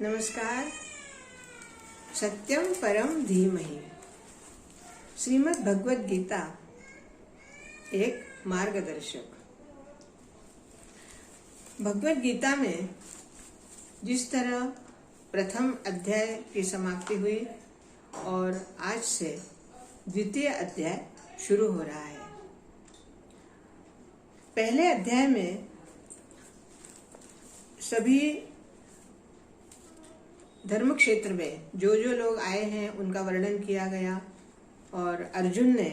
नमस्कार। सत्यम परम धीमहि। श्रीमद् भगवद गीता एक मार्गदर्शक। भगवद गीता में जिस तरह प्रथम अध्याय की समाप्ति हुई और आज से द्वितीय अध्याय शुरू हो रहा है। पहले अध्याय में सभी धर्म क्षेत्र में जो जो लोग आए हैं उनका वर्णन किया गया और अर्जुन ने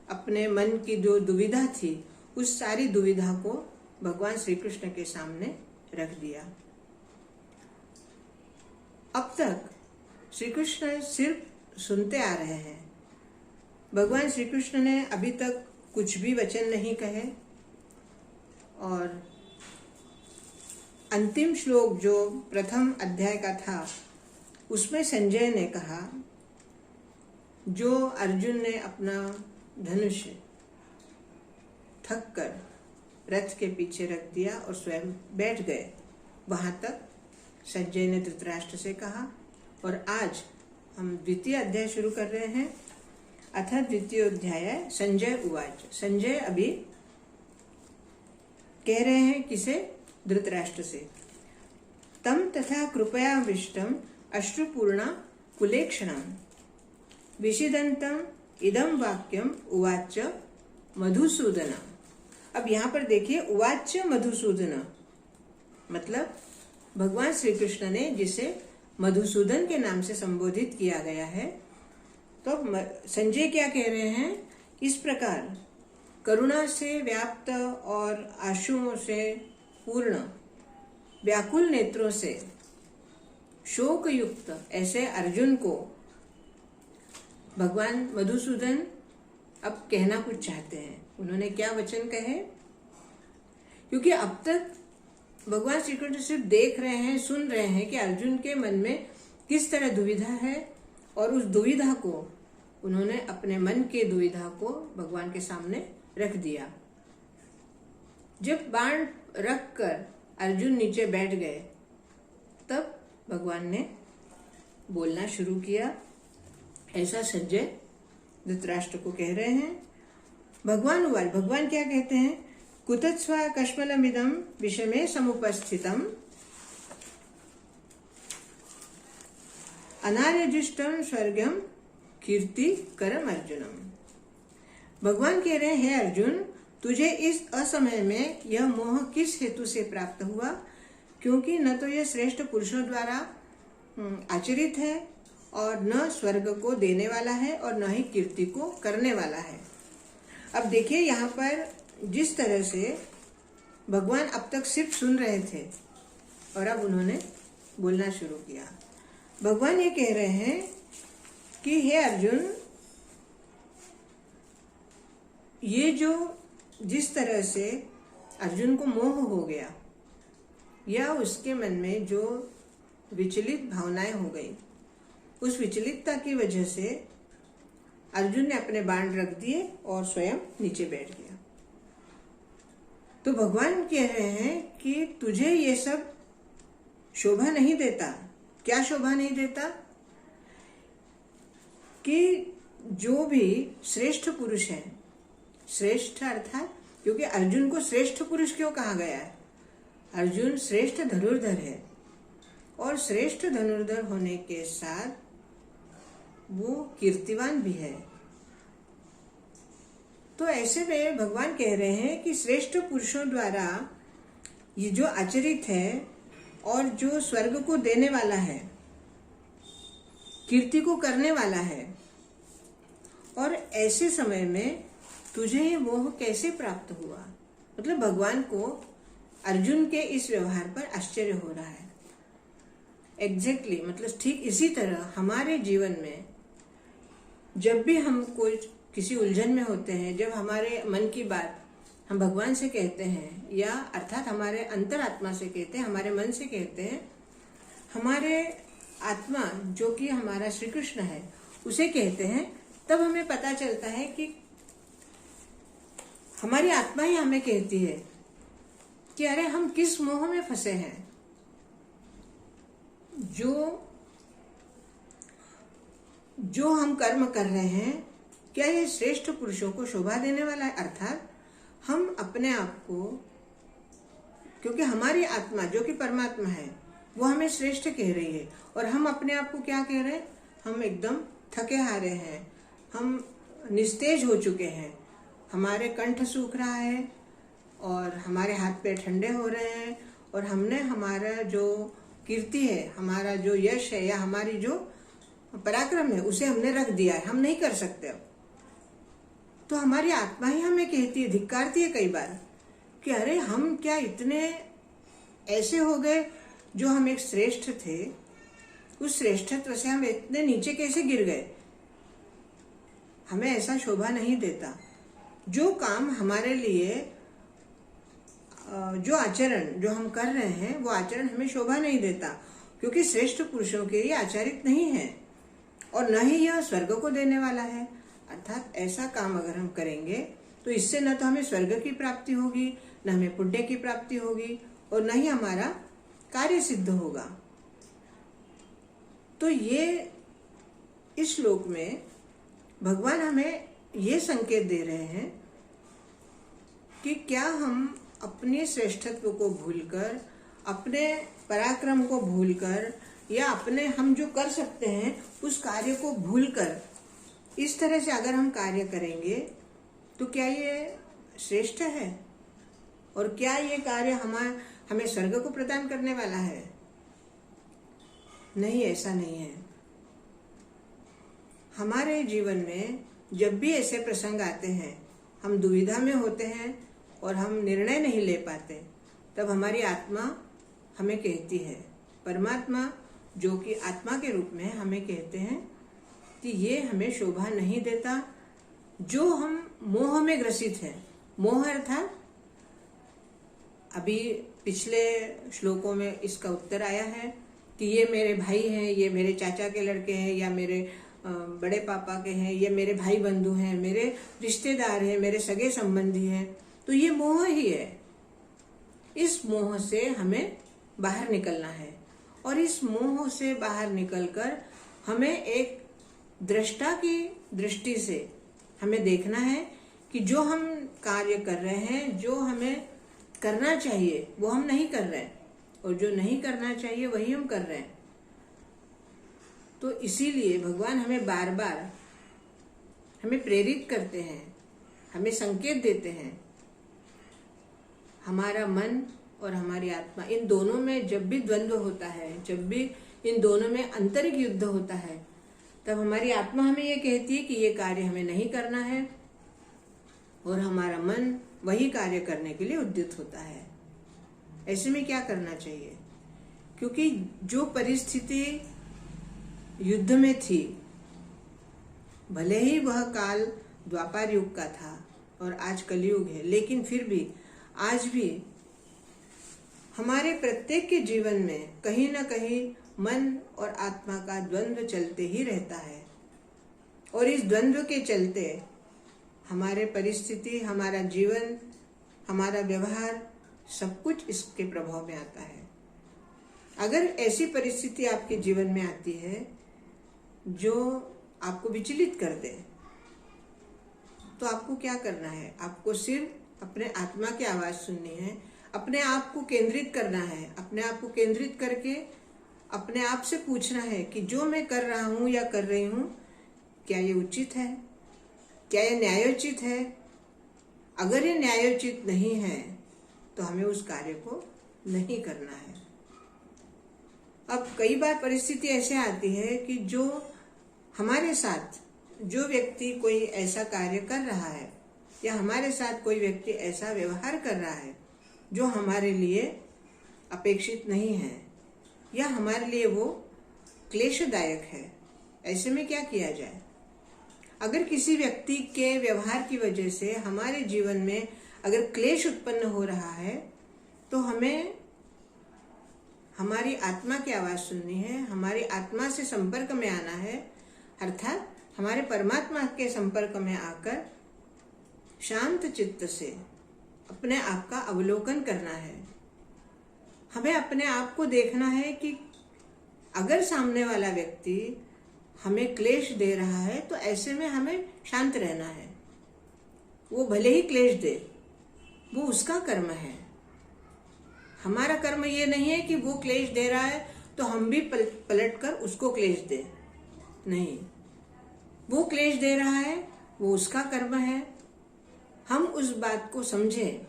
अपने मन की जो दुविधा थी उस सारी दुविधा को भगवान श्री कृष्ण के सामने रख दिया। अब तक श्री कृष्ण सिर्फ सुनते आ रहे हैं। भगवान श्री कृष्ण ने अभी तक कुछ भी वचन नहीं कहे और अंतिम श्लोक जो प्रथम अध्याय का था उसमें संजय ने कहा, जो अर्जुन ने अपना धनुष थक कर रथ के पीछे रख दिया और स्वयं बैठ गए, वहां तक संजय ने धृतराष्ट्र से कहा। और आज हम द्वितीय अध्याय शुरू कर रहे हैं। अथ द्वितीय अध्याय संजय उवाच। संजय अभी कह रहे हैं किसे? धृतराष्ट्र से। तम तथा कृपया विष्टम अश्रुपूर्णा कुलेक्षणम विषिदंतम इदम वाक्यम उवाच मधुसूदन। अब यहाँ पर देखिए, उवाच मधुसूदन मतलब भगवान श्री कृष्ण ने जिसे मधुसूदन के नाम से संबोधित किया गया है, तो संजय क्या कह रहे हैं? इस प्रकार करुणा से व्याप्त और आंसुओं से पूर्ण व्याकुल नेत्रों से शोक युक्त ऐसे अर्जुन को भगवान मधुसूदन अब कहना कुछ चाहते हैं। उन्होंने क्या वचन कहे? क्योंकि अब तक भगवान श्री कृष्ण सिर्फ देख रहे हैं, सुन रहे हैं कि अर्जुन के मन में किस तरह दुविधा है और उस दुविधा को उन्होंने अपने मन के दुविधा को भगवान के सामने रख दिया। जब बाण रख कर अर्जुन नीचे बैठ गए तब भगवान ने बोलना शुरू किया। ऐसा संजय धृतराष्ट्र को कह रहे हैं। भगवान क्या कहते हैं? कुतस्वा कश्मलमिदं विषमे समुपस्थितम अनार्यजुष्टम स्वर्गम कीर्ति करम अर्जुनम। भगवान कह रहे हैं, अर्जुन, तुझे इस असमय में यह मोह किस हेतु से प्राप्त हुआ? क्योंकि न तो यह श्रेष्ठ पुरुषों द्वारा आचरित है और न स्वर्ग को देने वाला है और न ही कीर्ति को करने वाला है। अब देखिए, यहाँ पर जिस तरह से भगवान अब तक सिर्फ सुन रहे थे और अब उन्होंने बोलना शुरू किया। भगवान ये कह रहे हैं कि हे अर्जुन, ये जो जिस तरह से अर्जुन को मोह हो गया या उसके मन में जो विचलित भावनाएं हो गई, उस विचलितता की वजह से अर्जुन ने अपने बाण रख दिए और स्वयं नीचे बैठ गया। तो भगवान कह रहे हैं कि तुझे ये सब शोभा नहीं देता। क्या शोभा नहीं देता? कि जो भी श्रेष्ठ पुरुष है, श्रेष्ठ अर्थात क्योंकि अर्जुन को श्रेष्ठ पुरुष क्यों कहा गया है? अर्जुन श्रेष्ठ धनुर्धर है और श्रेष्ठ धनुर्धर होने के साथ वो कीर्तिवान भी है। तो ऐसे में भगवान कह रहे हैं कि श्रेष्ठ पुरुषों द्वारा ये जो आचरित है और जो स्वर्ग को देने वाला है, कीर्ति को करने वाला है, और ऐसे समय में तुझे ये मोह कैसे प्राप्त हुआ? मतलब भगवान को अर्जुन के इस व्यवहार पर आश्चर्य हो रहा है। एग्जैक्टली मतलब ठीक इसी तरह हमारे जीवन में जब भी हम कोई किसी उलझन में होते हैं, जब हमारे मन की बात हम भगवान से कहते हैं या अर्थात हमारे अंतरात्मा से कहते हैं, हमारे मन से कहते हैं, हमारे आत्मा जो कि हमारा श्री कृष्ण है उसे कहते हैं, तब हमें पता चलता है कि हमारी आत्मा ही हमें कहती है कि अरे हम किस मोह में फंसे हैं। जो हम कर्म कर रहे हैं, क्या ये श्रेष्ठ पुरुषों को शोभा देने वाला है? अर्थात हम अपने आप को, क्योंकि हमारी आत्मा जो कि परमात्मा है वो हमें श्रेष्ठ कह रही है, और हम अपने आप को क्या कह रहे हैं? हम एकदम थके हारे हैं, हम निस्तेज हो चुके हैं, हमारे कंठ सूख रहा है और हमारे हाथ पैर ठंडे हो रहे हैं, और हमने हमारा जो कीर्ति है, हमारा जो यश है या हमारी जो पराक्रम है, उसे हमने रख दिया है, हम नहीं कर सकते अब। तो हमारी आत्मा ही हमें कहती है, धिक्कारती है कई बार कि अरे हम क्या इतने ऐसे हो गए, जो हम एक श्रेष्ठ थे, उस श्रेष्ठत्व से हम इतने नीचे कैसे गिर गए? हमें ऐसा शोभा नहीं देता। जो काम हमारे लिए, जो आचरण जो हम कर रहे हैं, वो आचरण हमें शोभा नहीं देता, क्योंकि श्रेष्ठ पुरुषों के ये आचरित नहीं है, और न ही यह स्वर्ग को देने वाला है। अर्थात ऐसा काम अगर हम करेंगे तो इससे न तो हमें स्वर्ग की प्राप्ति होगी, न हमें पुण्य की प्राप्ति होगी, और न ही हमारा कार्य सिद्ध होगा। तो ये इस श्लोक में भगवान हमें ये संकेत दे रहे हैं कि क्या हम अपने श्रेष्ठत्व को भूलकर, अपने पराक्रम को भूलकर, या अपने हम जो कर सकते हैं उस कार्य को भूलकर इस तरह से अगर हम कार्य करेंगे तो क्या ये श्रेष्ठ है? और क्या ये कार्य हमें स्वर्ग को प्रदान करने वाला है? नहीं, ऐसा नहीं है। हमारे जीवन में जब भी ऐसे प्रसंग आते हैं, हम दुविधा में होते हैं और हम निर्णय नहीं ले पाते, तब हमारी आत्मा हमें कहती है, परमात्मा जो कि आत्मा के रूप में हमें कहते हैं कि ये हमें शोभा नहीं देता, जो हम मोह में ग्रसित हैं। मोह अर्थात अभी पिछले श्लोकों में इसका उत्तर आया है कि ये मेरे भाई हैं, ये मेरे चाचा के लड़के हैं, या मेरे बड़े पापा के हैं, ये मेरे भाई बंधु हैं, मेरे रिश्तेदार हैं, मेरे सगे संबंधी हैं। तो ये मोह ही है। इस मोह से हमें बाहर निकलना है, और इस मोह से बाहर निकलकर हमें एक दृष्टा की दृष्टि से हमें देखना है कि जो हम कार्य कर रहे हैं, जो हमें करना चाहिए वो हम नहीं कर रहे हैं, और जो नहीं करना चाहिए वही हम कर रहे हैं। तो इसीलिए भगवान हमें बार बार हमें प्रेरित करते हैं, हमें संकेत देते हैं। हमारा मन और हमारी आत्मा, इन दोनों में जब भी द्वंद्व होता है, जब भी इन दोनों में आंतरिक युद्ध होता है, तब हमारी आत्मा हमें ये कहती है कि ये कार्य हमें नहीं करना है, और हमारा मन वही कार्य करने के लिए उद्यत होता है। ऐसे में क्या करना चाहिए? क्योंकि जो परिस्थिति युद्ध में थी, भले ही वह काल द्वापर युग का था और आज कलयुग है, लेकिन फिर भी आज भी हमारे प्रत्येक के जीवन में कहीं न कहीं मन और आत्मा का द्वंद्व चलते ही रहता है, और इस द्वंद्व के चलते हमारे परिस्थिति, हमारा जीवन, हमारा व्यवहार, सब कुछ इसके प्रभाव में आता है। अगर ऐसी परिस्थिति आपके जीवन में आती है जो आपको विचलित कर दे, तो आपको क्या करना है? आपको सिर्फ अपने आत्मा की आवाज सुननी है, अपने आप को केंद्रित करना है। अपने आप को केंद्रित करके अपने आप से पूछना है कि जो मैं कर रहा हूं या कर रही हूं, क्या ये उचित है? क्या ये न्यायोचित है? अगर ये न्यायोचित नहीं है तो हमें उस कार्य को नहीं करना है। अब कई बार परिस्थिति ऐसे आती है कि जो हमारे साथ जो व्यक्ति कोई ऐसा कार्य कर रहा है, या हमारे साथ कोई व्यक्ति ऐसा व्यवहार कर रहा है जो हमारे लिए अपेक्षित नहीं है, या हमारे लिए वो क्लेशदायक है। ऐसे में क्या किया जाए? अगर किसी व्यक्ति के व्यवहार की वजह से हमारे जीवन में अगर क्लेश उत्पन्न हो रहा है, तो हमें हमारी आत्मा की आवाज सुननी है, हमारी आत्मा से संपर्क में आना है, अर्थात हमारे परमात्मा के संपर्क में आकर शांत चित्त से अपने आप का अवलोकन करना है। हमें अपने आप को देखना है कि अगर सामने वाला व्यक्ति हमें क्लेश दे रहा है तो ऐसे में हमें शांत रहना है। वो भले ही क्लेश दे, वो उसका कर्म है। हमारा कर्म ये नहीं है कि वो क्लेश दे रहा है तो हम भी पलट कर उसको क्लेश दे। नहीं, वो क्लेश दे रहा है, वो उसका कर्म है। हम उस बात को समझें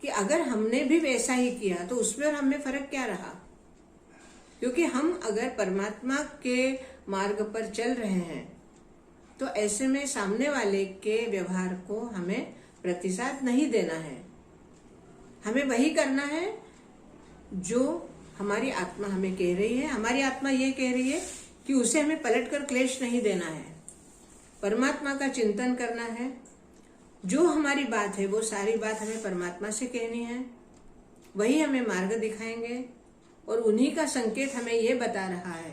कि अगर हमने भी वैसा ही किया तो उसमें और हमें फर्क क्या रहा। क्योंकि हम अगर परमात्मा के मार्ग पर चल रहे हैं तो ऐसे में सामने वाले के व्यवहार को हमें प्रतिसाद नहीं देना है। हमें वही करना है जो हमारी आत्मा हमें कह रही है। हमारी आत्मा ये कह रही है कि उसे हमें पलटकर क्लेश नहीं देना है, परमात्मा का चिंतन करना है। जो हमारी बात है वो सारी बात हमें परमात्मा से कहनी है, वही हमें मार्ग दिखाएंगे। और उन्हीं का संकेत हमें ये बता रहा है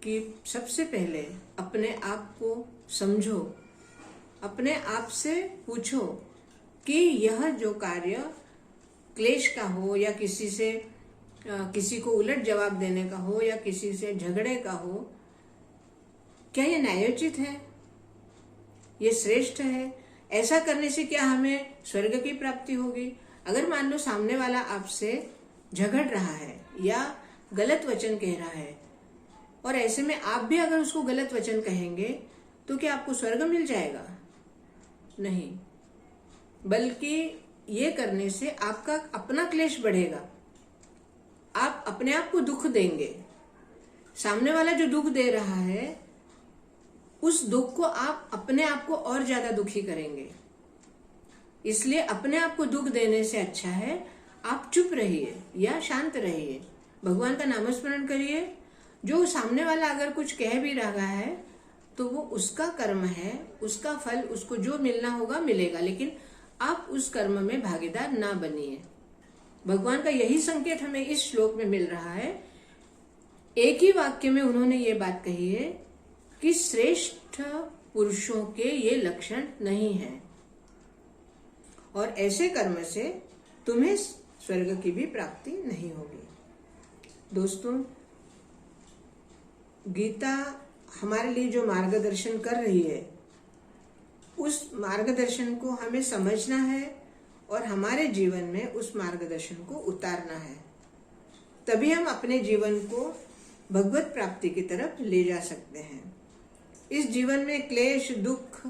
कि सबसे पहले अपने आप को समझो, अपने आप से पूछो कि यह जो कार्य क्लेश का हो या किसी को उलट जवाब देने का हो या किसी से झगड़े का हो, क्या ये न्यायोचित है, ये श्रेष्ठ है? ऐसा करने से क्या हमें स्वर्ग की प्राप्ति होगी? अगर मान लो सामने वाला आपसे झगड़ रहा है या गलत वचन कह रहा है और ऐसे में आप भी अगर उसको गलत वचन कहेंगे तो क्या आपको स्वर्ग मिल जाएगा? नहीं, बल्कि ये करने से आपका अपना क्लेश बढ़ेगा। आप अपने आप को दुख देंगे। सामने वाला जो दुख दे रहा है उस दुख को आप अपने आप को और ज्यादा दुखी करेंगे। इसलिए अपने आप को दुख देने से अच्छा है आप चुप रहिए या शांत रहिए, भगवान का नामस्मरण करिए। जो सामने वाला अगर कुछ कह भी रहा है तो वो उसका कर्म है, उसका फल उसको जो मिलना होगा मिलेगा, लेकिन आप उस कर्म में भागीदार ना बनिए। भगवान का यही संकेत हमें इस श्लोक में मिल रहा है। एक ही वाक्य में उन्होंने ये बात कही है कि श्रेष्ठ पुरुषों के ये लक्षण नहीं है और ऐसे कर्म से तुम्हें स्वर्ग की भी प्राप्ति नहीं होगी। दोस्तों, गीता हमारे लिए जो मार्गदर्शन कर रही है उस मार्गदर्शन को हमें समझना है और हमारे जीवन में उस मार्गदर्शन को उतारना है। तभी हम अपने जीवन को भगवत प्राप्ति की तरफ ले जा सकते हैं। इस जीवन में क्लेश, दुख,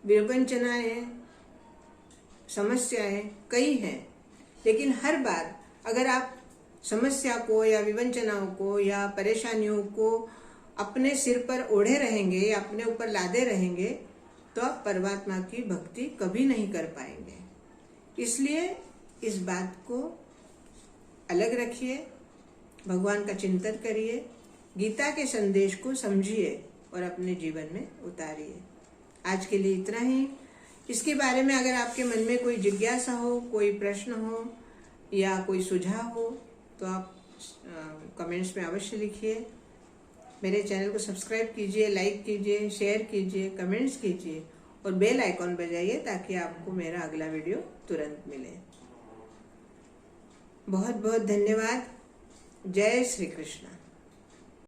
विवंचनाएं, समस्याएं कई हैं, लेकिन हर बार अगर आप समस्या को या विवंचनाओं को या परेशानियों को अपने सिर पर ओढ़े रहेंगे या अपने ऊपर लादे रहेंगे तो आप परमात्मा की भक्ति कभी नहीं कर पाएंगे। इसलिए इस बात को अलग रखिए, भगवान का चिंतन करिए, गीता के संदेश को समझिए और अपने जीवन में उतारिए। आज के लिए इतना ही। इसके बारे में अगर आपके मन में कोई जिज्ञासा हो, कोई प्रश्न हो या कोई सुझाव हो तो आप कमेंट्स में अवश्य लिखिए। मेरे चैनल को सब्सक्राइब कीजिए, लाइक कीजिए, शेयर कीजिए, कमेंट्स कीजिए और बेल आइकॉन बजाइए ताकि आपको मेरा अगला वीडियो तुरंत मिले। बहुत बहुत धन्यवाद। जय श्री कृष्ण।